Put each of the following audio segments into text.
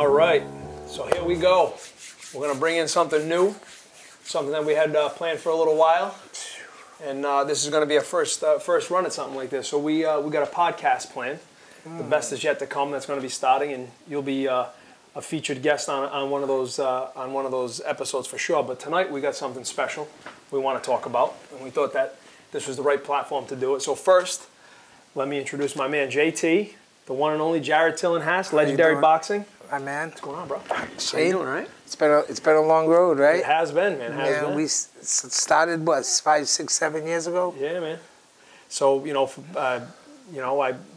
All right, so here we go. We're gonna bring in something new, something that we had planned for a little while, and this is gonna be a first run at something like this. So we got a podcast planned. The best is yet to come. That's gonna be starting, and you'll be a featured guest on one of those episodes for sure. But tonight we got something special we want to talk about, and we thought that this was the right platform to do it. So first, let me introduce my man JT, the one and only Jarrod Tillinghast, legendary boxing. Hi, man. What's going on, bro? Shane, you doing, all right? It's been a long road, right? It has been, man. Has been. We started what 5, 6, 7 years ago. Yeah, man. So I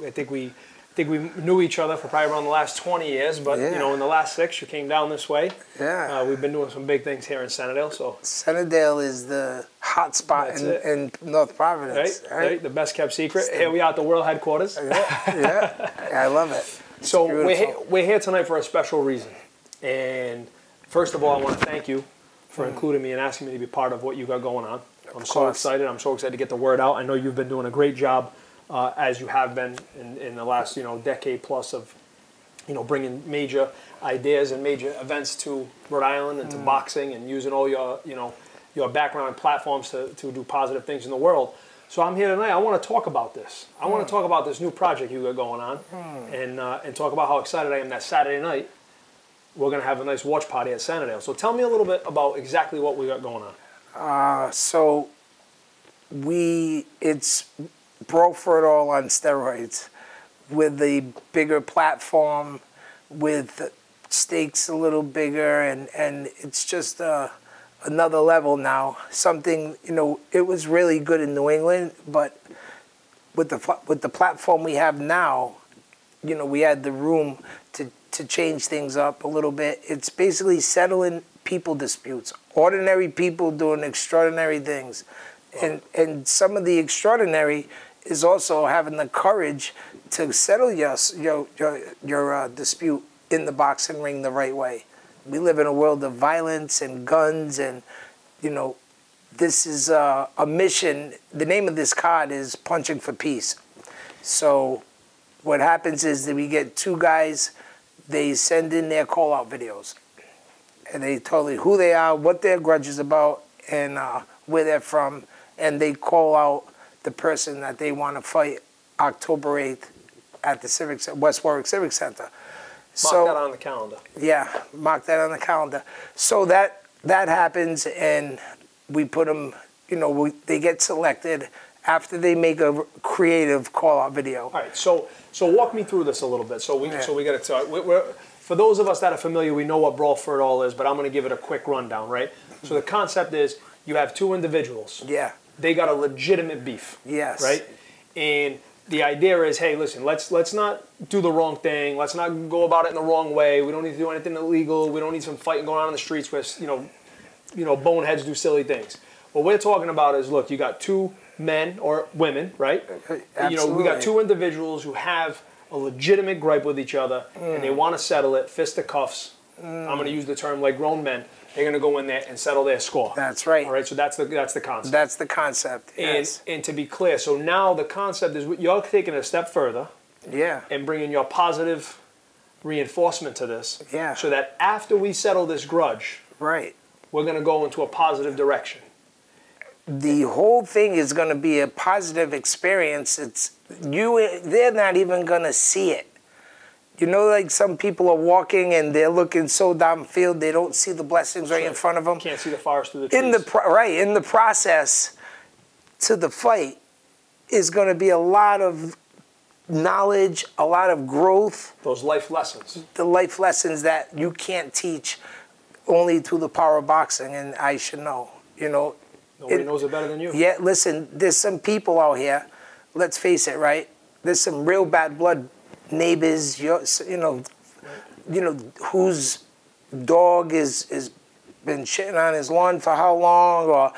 think we knew each other for probably around the last 20 years, but in the last 6, you came down this way. Yeah. We've been doing some big things here in Centredale. So Centredale is the hot spot in North Providence. Right? The best kept secret. Here we are at the world headquarters. Yeah, I love it. So we're here tonight for a special reason. And first of all, I want to thank you for including me and asking me to be part of what you got going on. I'm so excited. I'm so excited to get the word out. I know you've been doing a great job, as you have been in the last decade plus of bringing major ideas and major events to Rhode Island and to boxing, and using all your background and platforms to do positive things in the world. So I'm here tonight. I want to talk about this. I want to talk about this new project you got going on, and talk about how excited I am that Saturday night we're going to have a nice watch party at Centredale. So tell me a little bit about exactly what we got going on. It's Brawl For It All on steroids, with a bigger platform, with stakes a little bigger, and it's just another level now. Something, it was really good in New England, but with the platform we have now, we had the room to change things up a little bit. It's basically settling people disputes, ordinary people doing extraordinary things, and some of the extraordinary is also having the courage to settle your dispute in the boxing ring the right way. We live in a world of violence and guns, and this is a mission. The name of this card is Punching for Peace. So what happens is that we get 2 guys, they send in their call-out videos, and they tell you who they are, what their grudge is about, and where they're from, and they call out the person that they want to fight October 8th at the West Warwick Civic Center. Mark that on the calendar. Yeah, mark that on the calendar. So that happens, and we put them, they get selected after they make a creative call-out video. All right, so walk me through this a little bit. So we got to talk. For those of us that are familiar, we know what Brawl For It All is, but I'm going to give it a quick rundown, right? So the concept is you have 2 individuals. Yeah. They got a legitimate beef. Yes. Right? And the idea is, hey, listen, let's not do the wrong thing. Let's not go about it in the wrong way. We don't need to do anything illegal. We don't need some fighting going on in the streets where boneheads do silly things. What we're talking about is, look, you got 2 men or women, right? Absolutely. We got 2 individuals who have a legitimate gripe with each other, and they want to settle it, fisticuffs. I'm going to use the term like grown men. They're going to go in there and settle their score. That's right. All right, so that's the concept. That's the concept, yes. And to be clear, so now the concept is you're taking it a step further. Yeah. And bringing your positive reinforcement to this. Yeah. So that after we settle this grudge, right, we're going to go into a positive direction. The whole thing is going to be a positive experience. They're not even going to see it. Like some people are walking and they're looking so downfield, they don't see the blessings right in front of them. Can't see the forest through the trees. In the process to the fight is going to be a lot of knowledge, a lot of growth. Those life lessons. The life lessons that you can't teach only through the power of boxing, and I should know. Nobody knows it better than you. Yeah, listen, there's some people out here, let's face it, right? There's some real bad blood neighbors, whose dog is been shitting on his lawn for how long, or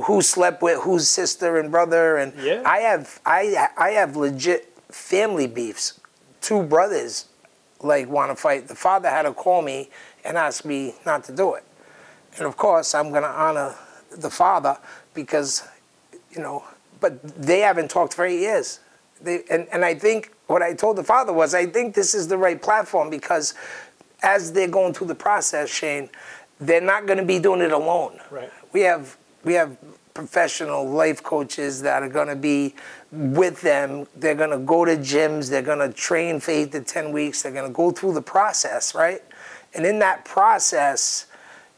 who slept with whose sister and brother, and I have legit family beefs. 2 brothers want to fight. The father had to call me and ask me not to do it, and of course I'm going to honor the father because but they haven't talked for 8 years. And I think what I told the father was, I think this is the right platform because as they're going through the process, Shane, they're not going to be doing it alone. Right. We have professional life coaches that are going to be with them. They're going to go to gyms. They're going to train for 8 to 10 weeks. They're going to go through the process, right? And in that process,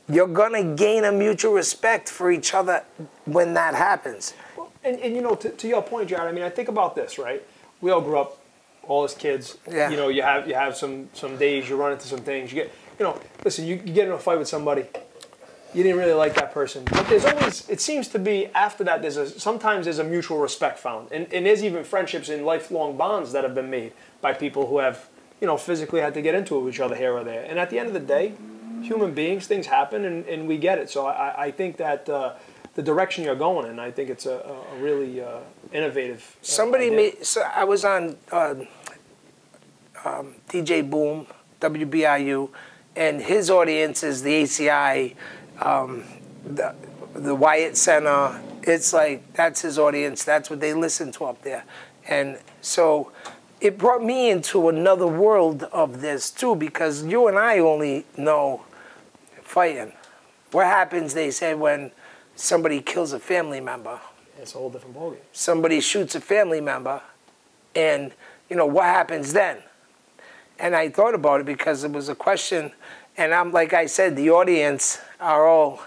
you're going to gain a mutual respect for each other when that happens. Well, and you know, to your point, Jarrod, I mean, I think about this, right? We all grew up, all as kids. Yeah. You know, you have some days, you run into some things. You get, you know, listen, you get in a fight with somebody, you didn't really like that person. But there's always, it seems to be, after that, sometimes there's a mutual respect found. And there's even friendships and lifelong bonds that have been made by people who have, you know, physically had to get into it with each other here or there. And at the end of the day, human beings, things happen, and we get it. So I think that the direction you're going in, I think it's a really innovative Somebody idea. made, so I was on DJ Boom, WBIU, and his audience is the ACI, the Wyatt Center. It's like, that's his audience. That's what they listen to up there. And so it brought me into another world of this too, because you and I only know fighting. What happens, they say, when somebody kills a family member? It's a whole different ballgame. Somebody shoots a family member, and, you know, what happens then? And I thought about it because it was a question, and I'm, like I said, the audience are all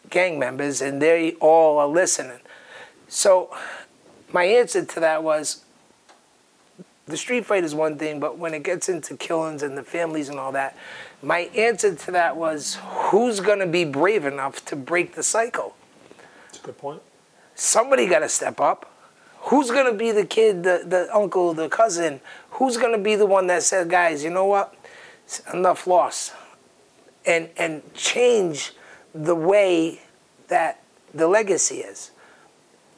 gang members, and they all are listening. So my answer to that was, the street fight is one thing, but when it gets into killings and the families and all that, my answer to that was, who's going to be brave enough to break the cycle? That's a good point. Somebody got to step up. Who's going to be the kid, the uncle, the cousin? Who's going to be the one that said, guys, you know what? Enough loss. And change the way that the legacy is.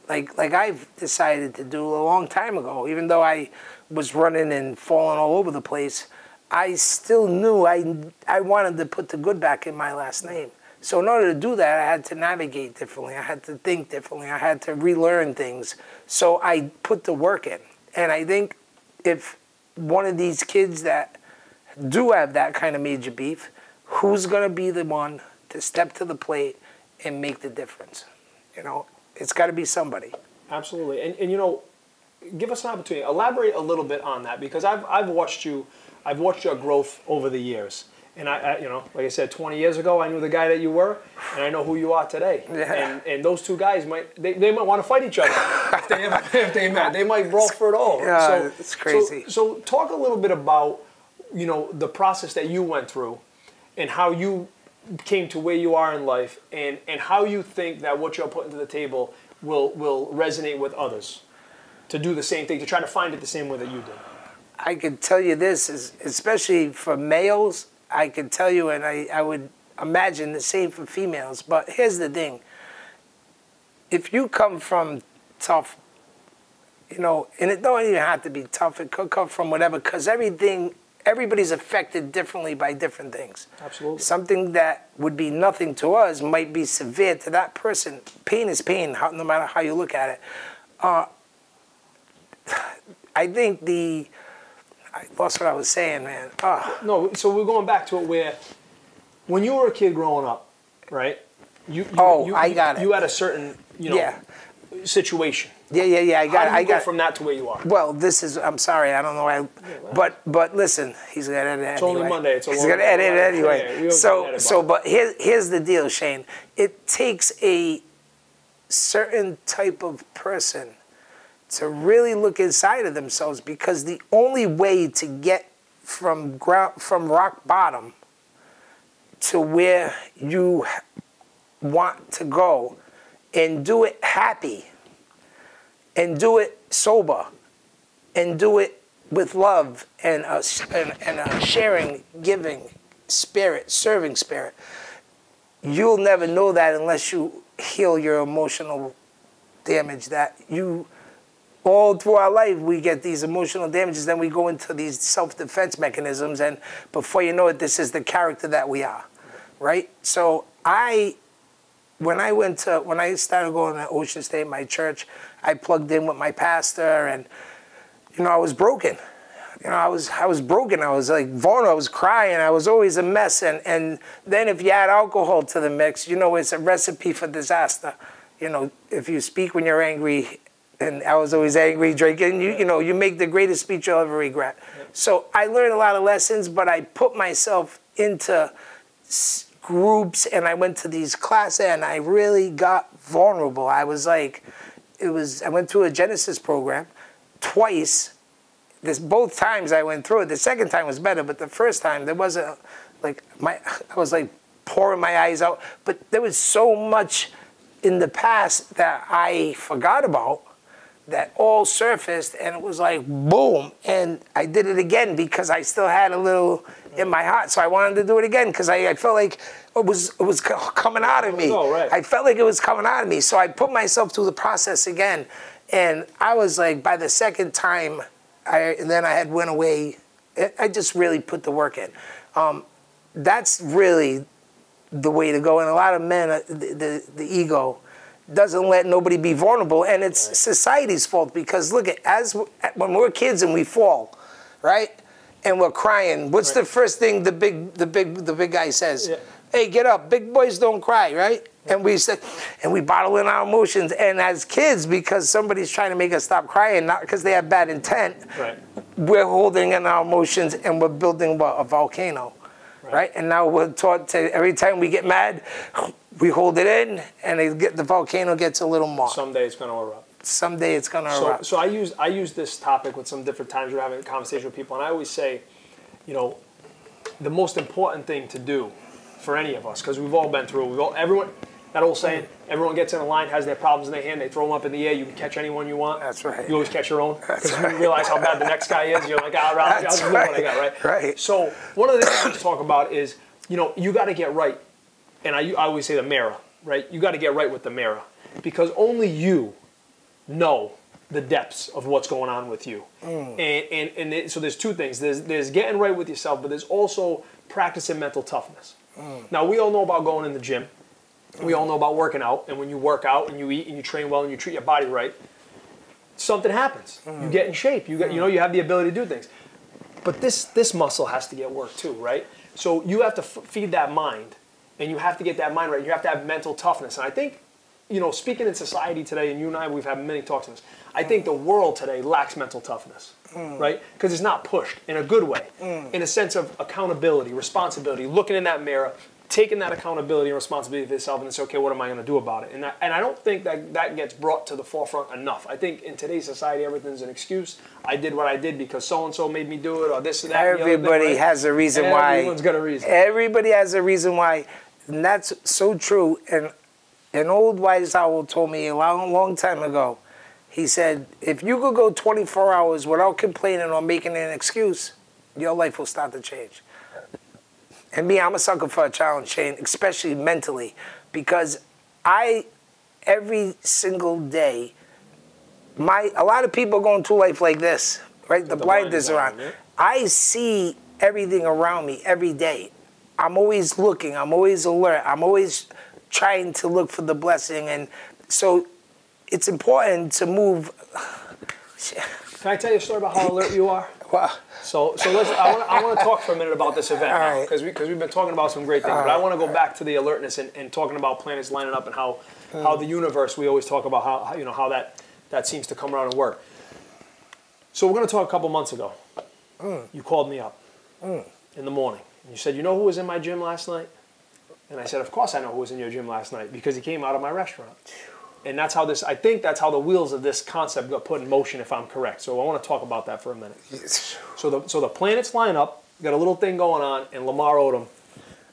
Like I've decided to do a long time ago, even though I was running and falling all over the place, I still knew I wanted to put the good back in my last name. So in order to do that, I had to navigate differently. I had to think differently. I had to relearn things. So I put the work in. And I think if one of these kids that do have that kind of major beef, who's going to be the one to step to the plate and make the difference? You know, it's got to be somebody. Absolutely. And you know, give us an opportunity. Elaborate a little bit on that, because I've watched your growth over the years. And I you know, like I said, 20 years ago, I knew the guy that you were, and I know who you are today. Yeah. And those two guys might want to fight each other if they met. They might brawl for it all. Yeah, so, it's crazy. So talk a little bit about, you know, the process that you went through, and how you came to where you are in life, and how you think that what you're putting to the table will resonate with others to do the same thing, to try to find it the same way that you did. I could tell you this, especially for males, I could tell you, and I would imagine the same for females, but here's the thing. If you come from tough, you know, and it don't even have to be tough, it could come from whatever, because everybody's affected differently by different things. Absolutely. Something that would be nothing to us might be severe to that person. Pain is pain, no matter how you look at it. I think I lost what I was saying, man. No, so we're going back to it where, when you were a kid growing up, right? I got it. You had a certain, you know, situation. Yeah. I got it. How do you go from that to where you are? Well, I'm sorry, I don't know. But listen, he's gonna edit it anyway. It's only Monday. He's gonna edit it anyway. But here's the deal, Shane. It takes a certain type of person to really look inside of themselves, because the only way to get from rock bottom to where you want to go, and do it happy, and do it sober, and do it with love and a sharing, giving spirit, serving spirit, you'll never know that unless you heal your emotional damage that you... All through our life, we get these emotional damages, then we go into these self-defense mechanisms, and before you know it, this is the character that we are, right? So when I started going to Ocean State, my church, I plugged in with my pastor, and, you know, I was broken. you know, I was broken. I was like vulnerable. I was crying. I was always a mess. And then if you add alcohol to the mix, you know, it's a recipe for disaster. You know, if you speak when you're angry, and I was always angry, drinking, you know, you make the greatest speech you'll ever regret. So I learned a lot of lessons, but I put myself into groups and I went to these classes and I really got vulnerable. I was like, I went through a Genesis program twice. Both times I went through it. The second time was better, but the first time there wasn't, like, I was like pouring my eyes out. But there was so much in the past that I forgot about that all surfaced, and it was like, boom. And I did it again because I still had a little in my heart. So I wanted to do it again because I felt like it was coming out of me. Oh, right. I felt like it was coming out of me. So I put myself through the process again. And I was like, by the second time, and then I had went away, I just really put the work in. That's really the way to go. And a lot of men, the ego doesn't let nobody be vulnerable, and it's society's fault because look at when we're kids and we fall, right, and we're crying. What's the first thing the big guy says? Yeah. Hey, get up! Big boys don't cry, right? And we say, and we bottle in our emotions. And as kids, because somebody's trying to make us stop crying, not because they have bad intent, we're holding in our emotions and we're building a volcano, right? And now we're taught to every time we get mad, we hold it in, and the volcano gets a little more. Someday it's going to erupt. Someday it's going to erupt. So I use this topic with some different times we're having a conversation with people, and I always say, you know, the most important thing to do for any of us, because we've all been through, everyone, that old saying, everyone gets in a line, has their problems in their hand, they throw them up in the air, you can catch anyone you want. That's right. You always catch your own, because you realize how bad the next guy is, you're like, I'll just look what I got, right? Right. So one of the things we talk about is, you know, you got to get right, and I always say the mirror, right? You got to get right with the mirror, because only you know the depths of what's going on with you. So there's two things. There's getting right with yourself, but there's also practicing mental toughness. Now, we all know about going in the gym. We all know about working out. And when you work out and you eat and you train well and you treat your body right, something happens. You get in shape. You have the ability to do things. But this muscle has to get worked too, right? So you have to feed that mind, and you have to get that mind right. You have to have mental toughness. And I think, you know, speaking in society today, and you and I, we've had many talks on this, I think the world today lacks mental toughness, right? Because it's not pushed in a good way, in a sense of accountability, responsibility, looking in that mirror, taking that accountability and responsibility for yourself, and it's okay, what am I going to do about it? And I don't think that gets brought to the forefront enough. I think in today's society, everything's an excuse. I did what I did because so-and-so made me do it, or this and that. Everybody has a reason why. Everyone's got a reason. Everybody has a reason why, and that's so true. And an old wise owl told me a long time ago, he said, if you could go 24 hours without complaining or making an excuse, your life will start to change. And me, I'm a sucker for a challenge, Shane, especially mentally, because every single day, a lot of people going through life like this, right? The blinders are on. I see everything around me every day. I'm always looking. I'm always alert. I'm always trying to look for the blessing. And so it's important to move. Can I tell you a story about how alert you are? Wow. So I want to talk for a minute about this event now, because we've been talking about some great things, but I want to go back to the alertness and talking about planets lining up and how the universe, we always talk about how that seems to come around and work. So we're going to talk a couple months ago. You called me up in the morning, and you said, you know who was in my gym last night? And I said, of course I know who was in your gym last night, because he came out of my restaurant. And that's how I think that's how the wheels of this concept got put in motion, if I'm correct. So I want to talk about that for a minute. So the planets line up, got a little thing going on, and Lamar Odom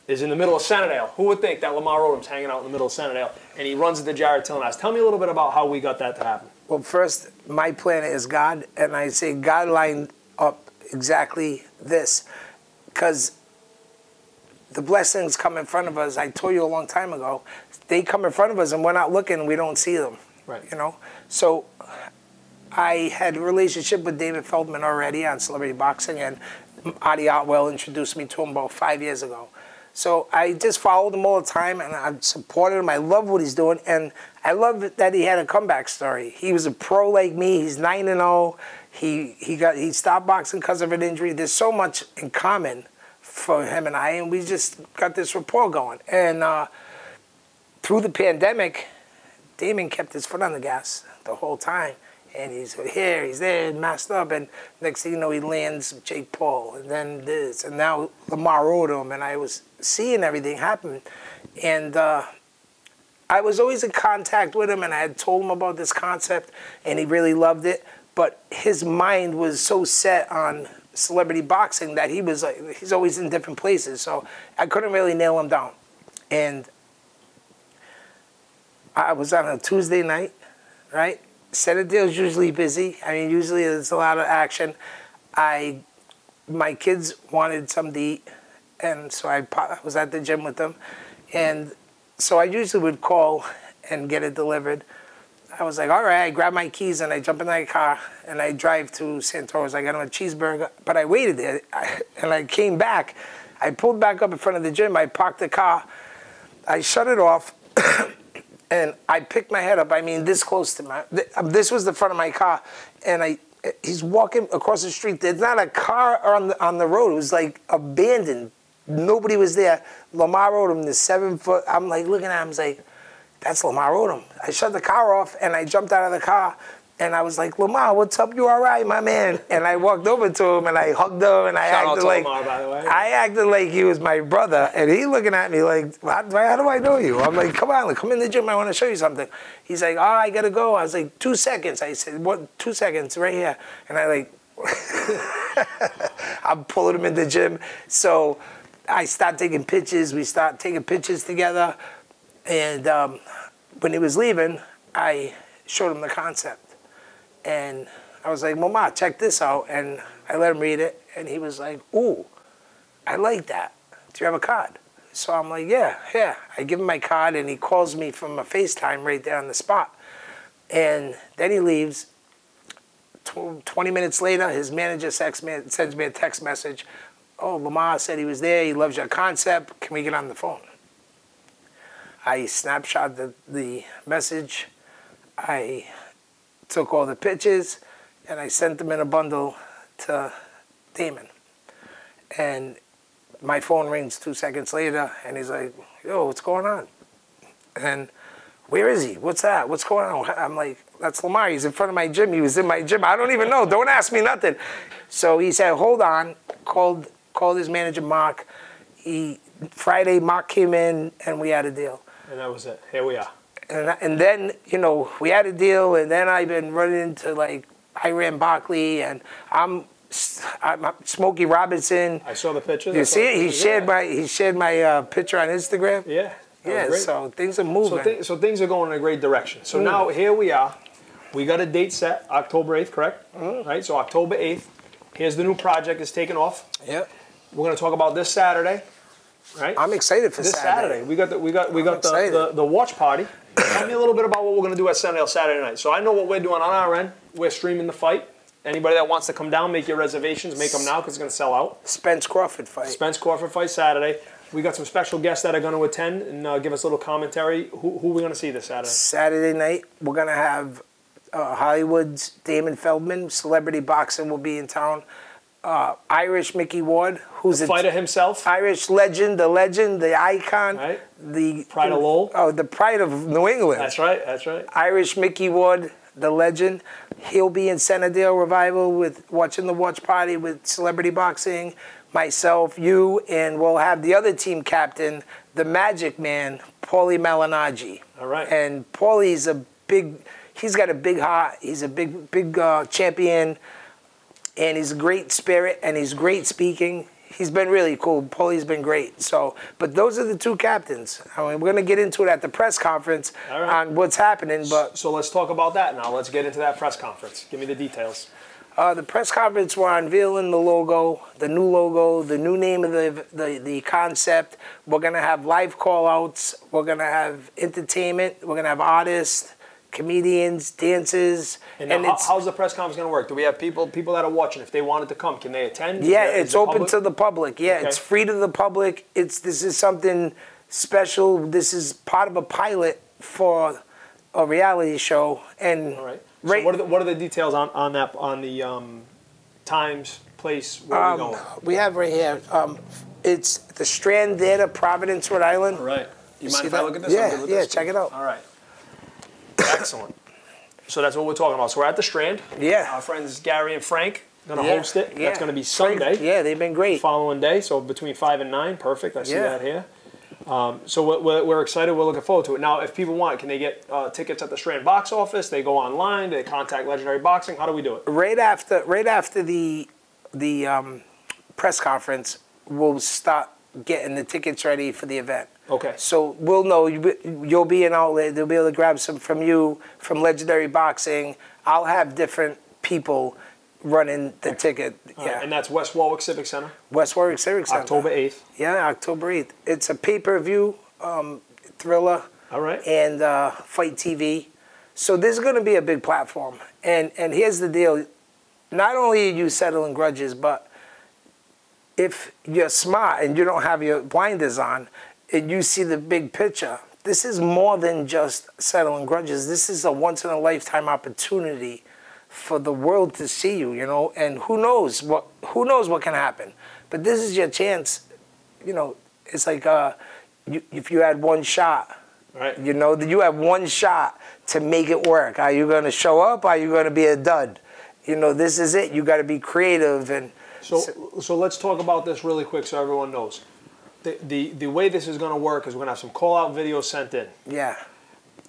is in the middle of Centredale. Who would think that Lamar Odom's hanging out in the middle of Centredale, and he runs into Jarrod Tillinghast? Tell me a little bit about how we got that to happen. Well, first, my planet is God, and I say God lined up exactly this, because the blessings come in front of us. I told you a long time ago, they come in front of us and we're not looking and we don't see them. Right. You know? So I had a relationship with David Feldman already on Celebrity Boxing, and Adi Otwell introduced me to him about 5 years ago. So I just followed him all the time, and I've supported him. I love what he's doing, and I love that he had a comeback story. He was a pro like me. He's 9-0. He stopped boxing because of an injury. There's so much in common for him and I, and we just got this rapport going. And through the pandemic, Damon kept his foot on the gas the whole time. And he's here, he's there, masked up, and next thing you know, he lands Jake Paul, and then this, and now Lamar rode him, and I was seeing everything happen. And I was always in contact with him, and I had told him about this concept, and he really loved it. But his mind was so set on celebrity boxing that he was like, he's always in different places, so I couldn't really nail him down. And I was on a Tuesday night, right? Centredale's usually busy. I mean, usually there's a lot of action. My kids wanted something to eat, and so I was at the gym with them. And so I usually would call and get it delivered. I was like, all right, I grab my keys and I jump in my car and I drive to Santoros. I got him a cheeseburger, but I waited there and I came back. I pulled back up in front of the gym. I parked the car. I shut it off. And I picked my head up, I mean, this close to this was the front of my car, and he's walking across the street. There's not a car on the road. It was like abandoned. Nobody was there. Lamar rode him, the 7 foot. I'm like looking at him, I was like, that's Lamar rode him. I shut the car off, and I jumped out of the car, and I was like, Lamar, what's up? You all right, my man? And I walked over to him, and I hugged him, and I acted like, Lamar, by the way. I acted like he was my brother, and he looking at me like, how do I know you? I'm like, come on, come in the gym, I want to show you something. He's like, oh, I got to go. I was like, 2 seconds. I said, what, 2 seconds, right here. And I like, I'm pulling him in the gym. So I start taking pictures. We start taking pictures together. And when he was leaving, I showed him the concept. And I was like, Mama, check this out. And I let him read it. And he was like, ooh, I like that. Do you have a card? So I'm like, yeah. I give him my card, and he calls me from a FaceTime right there on the spot. And then he leaves. 20 minutes later, his manager sends me a text message. Oh, Lamar said he was there. He loves your concept. Can we get on the phone? I snapshot the message. I took all the pictures, and I sent them in a bundle to Damon. And my phone rings 2 seconds later, and he's like, yo, what's going on? And where is he? What's that? What's going on? I'm like, that's Lamar. He's in front of my gym. He was in my gym. I don't even know. Don't ask me nothing. So he said, hold on. Called his manager, Mark. Friday, Mark came in, and we had a deal. And that was it. Here we are. And then, you know, we had a deal, and then I've been running into, like, Iran Barkley, and I'm Smokey Robinson. I saw the picture. You see it? He shared my picture on Instagram. Yeah. Yeah, so things are moving. So things are going in a great direction. So now here we are. We got a date set, October 8th, correct? Right, so October 8th. Here's the new project. It's taking off. Yep. We're going to talk about this Saturday. Right? I'm excited for this Saturday. We got the watch party. Tell me a little bit about what we're going to do at Centredale Saturday night. So I know what we're doing on our end. We're streaming the fight. Anybody that wants to come down, make your reservations. Make them now because it's going to sell out. Spence Crawford fight. Spence Crawford fight Saturday. We got some special guests that are going to attend and give us a little commentary. Who are we going to see this Saturday? Saturday night, we're going to have Hollywood's Damon Feldman. Celebrity boxing will be in town. Irish Mickey Ward, who's the fighter himself. Irish legend, the icon. Right. The pride of Lowell. Oh, the pride of New England. That's right, that's right. Irish Mickey Ward, the legend. He'll be in Centredale Revival watching the watch party with celebrity boxing, myself, you, and we'll have the other team captain, the Magic Man, Paulie Malignaggi. All right. And Paulie's he's got a big heart. He's a big champion. And he's a great spirit, and he's great speaking. He's been really cool. Paulie's been great. So, but those are the two captains. I mean, we're going to get into it at the press conference on what's happening. But so let's talk about that now. Let's get into that press conference. Give me the details. The press conference, we're unveiling the logo, the new name of the concept. We're going to have live call-outs. We're going to have entertainment. We're going to have artists, comedians, dancers. And how's the press conference going to work? Do we have people that are watching? If they wanted to come, can they attend? Yeah, it's open to the public. Yeah, okay. It's free to the public. This is something special. This is part of a pilot for a reality show. And Right. So what are the details on the times, place, where are we going? We have right here. It's the Strand Theater, Providence, Rhode Island. All right. You mind if I that? look at this? Yeah, check it out. All right. Excellent. So that's what we're talking about. So we're at the Strand. Yeah. Our friends Gary and Frank going to host it. Yeah. That's going to be Sunday. Yeah, they've been great. Following day, so between 5 and 9. Perfect. I see Yeah. that here. So we're excited. We're looking forward to it. Now, if people want, can they get tickets at the Strand box office? They go online. They contact Legendary Boxing. How do we do it? Right after the press conference, we'll start getting the tickets ready for the event. Okay. So we'll know you'll be an outlet. They'll be able to grab some from you, from Legendary Boxing. I'll have different people running the ticket. Yeah. And that's West Warwick Civic Center. West Warwick Civic Center. October 8th. Yeah, October 8th. It's a pay-per-view thriller. All right. And Fight TV. So this is going to be a big platform. And here's the deal. Not only are you settling grudges, but if you're smart and you don't have your blinders on and you see the big picture, this is more than just settling grudges. This is a once-in-a-lifetime opportunity for the world to see you, you know, and who knows what can happen. But this is your chance, you know. It's like if you had one shot, right? You know, you have one shot to make it work. Are you going to show up? Are you going to be a dud? You know, this is it. You got to be creative. And so let's talk about this really quick so everyone knows. The way this is going to work is we're going to have some call-out videos sent in. Yeah.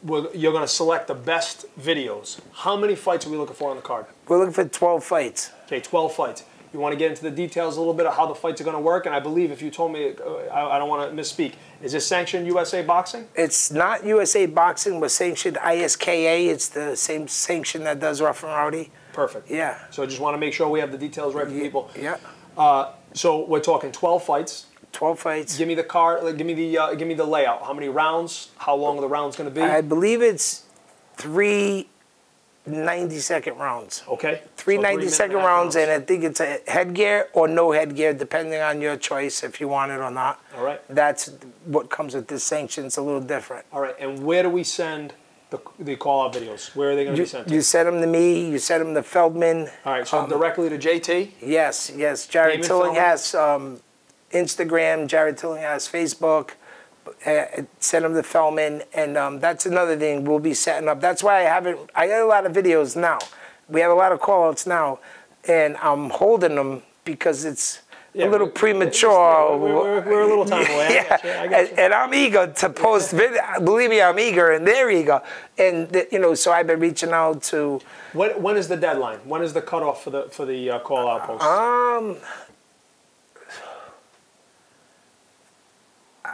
You're going to select the best videos. How many fights are we looking for on the card? We're looking for 12 fights. Okay, 12 fights. You want to get into the details a little bit of how the fights are going to work? And I believe if you told me, I don't want to misspeak, is this sanctioned USA Boxing? It's not USA Boxing. We're sanctioned ISKA. It's the same sanction that does Rough and Rowdy. Perfect. Yeah. So I just want to make sure we have the details right for people. Yeah. So we're talking 12 fights. 12 fights. Give me the card. Give me the layout. How many rounds? How long are the rounds going to be? I believe it's 3 90-second rounds. Okay. 3 90-second rounds, and I think it's a headgear or no headgear, depending on your choice if you want it or not. All right. That's what comes with this sanction. It's a little different. All right. And where do we send the call-out videos? Where are they going to be sent to? You send them to me. You send them to Feldman. All right. So directly to JT? Yes. Jarrod Tillinghast, Instagram, Jarrod Tillinghast, Facebook. Send them to Feldman, and that's another thing we'll be setting up. That's why I got a lot of videos now. We have a lot of call-outs now, and I'm holding them because it's a little premature. We're a little time away. I got you. And I'm eager to post video. Believe me, I'm eager, and they're eager. And you know, so I've been reaching out to. When is the deadline? When is the cutoff for the call-out posts?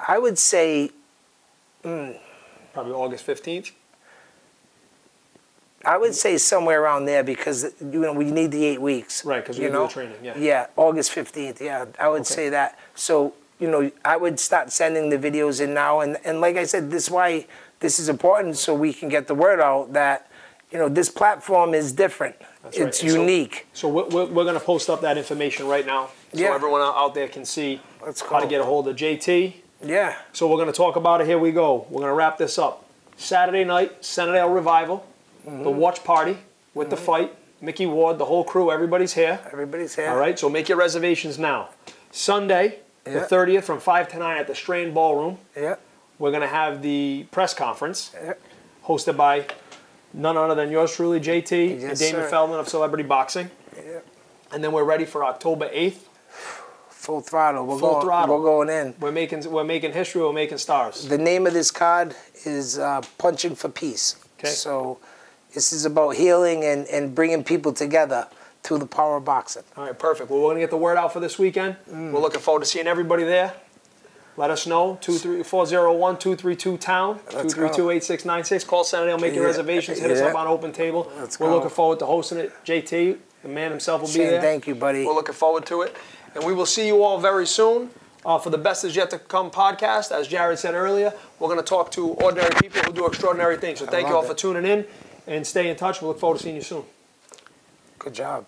I would say probably August 15th. I would say somewhere around there because we need the 8 weeks. Right, because we do the training. Yeah. Yeah, August 15th. Yeah, I would say that. So I would start sending the videos in now, and like I said, this is why this is important, so we can get the word out that this platform is different. That's right. It's unique. So we're going to post up that information right now, so everyone out there can see how to get a hold of JT. Yeah. So we're going to talk about it. Here we go. We're going to wrap this up. Saturday night, Centredale Revival, the watch party with the fight. Mickey Ward, the whole crew, everybody's here. Everybody's here. All right, so make your reservations now. Sunday, the 30th, from 5 to 9 at the Strain Ballroom. Yeah. We're going to have the press conference hosted by none other than yours truly, JT, and Damon Feldman of Celebrity Boxing. Yeah. And then we're ready for October 8th. Full throttle. We're throttle. We're going in. We're making history. We're making stars. The name of this card is Punching for Peace. Okay. So this is about healing and bringing people together through the power of boxing. All right, perfect. Well, we're going to get the word out for this weekend. We're looking forward to seeing everybody there. Let us know, 401-232-TOWN, 232-8696. Call Centredale, make your reservations, hit us up on Open Table. We're looking forward to hosting it. JT, the man himself, will be there. Thank you, buddy. We're looking forward to it. And we will see you all very soon for the Best Is Yet to Come podcast. As Jarrod said earlier, we're going to talk to ordinary people who do extraordinary things. So thank you all for tuning in and stay in touch. We look forward to seeing you soon. Good job.